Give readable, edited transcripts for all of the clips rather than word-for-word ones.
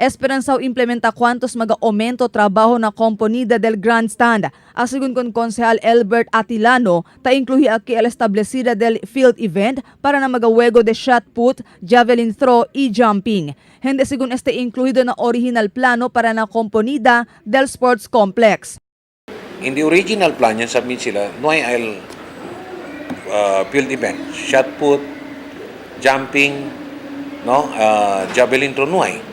Esperanzao implementa quantos mag-aumento trabaho na Componida del Grandstand. Asigun kon Konsehal Albert Atilano, ta incluhi aquí el establecida del field event para na magawego de shot put, javelin throw y jumping. Hindi sigun este incluido na original plano para na Componida del Sports Complex. In the original plan, yan submit sila, Nuay Isle field event, shot put, jumping, no, javelin throw Nuay.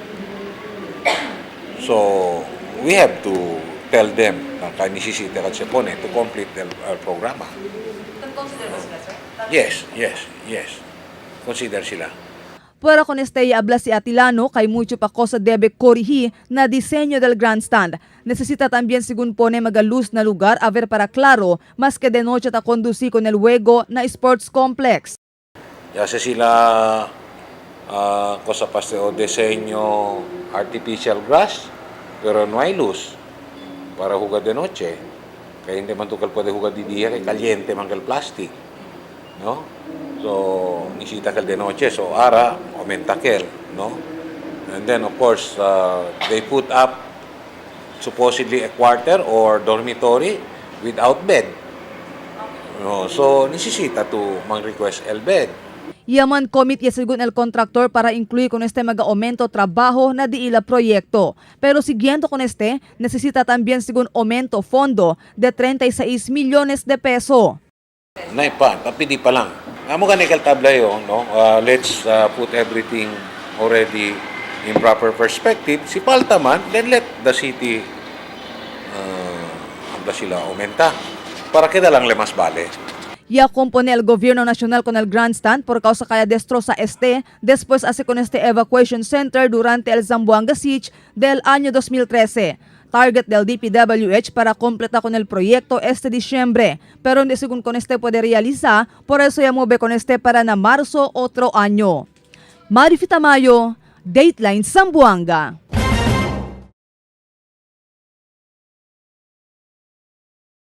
So, we have to tell them na kanisisita at sepone to complete their programa. Consider ba sila, sir? Yes. Consider sila. Para con este habla si Atilano kay mucho pa cosa debe corrigir na diseño del grandstand. Necesita también según pone magaluz na lugar a ver para claro mas que de noche ta conduci con el juego na sports complex. Kasi sila cosa pa o diseño artificial grass pero no hay luz para jugar de noche. Kaya hindi man tukal pwede jugar di dia kay caliente man kal plastic. No? So, nisita kal de noche. So, ara, aumenta kel. No? And then, of course, they put up supposedly a quarter or dormitory without bed. No? So, nisisita to mang-request el bed. Yaman komite según el contractor para incluir con este mag-aumento trabajo na di ila proyecto. Pero siguiendo con este, necesita también según aumento fondo de 36 millones de peso. Nay pa, tapidi pa lang. Amo ganay kal tabla yun, no? Let's put everything already in proper perspective. Si palta man, then let the city habla sila aumenta. Para queda lang lemas vale. Ya compone el gobierno nacional con el grandstand por causa kaya destroza este después hace con este evacuation center durante el Zamboanga Siege del año 2013. Target del DPWH para completar con el proyecto este diciembre, pero hindi según con este puede realizar, por eso ya mueve con este para na marzo otro año. Marifita Mayo, Dateline Zamboanga.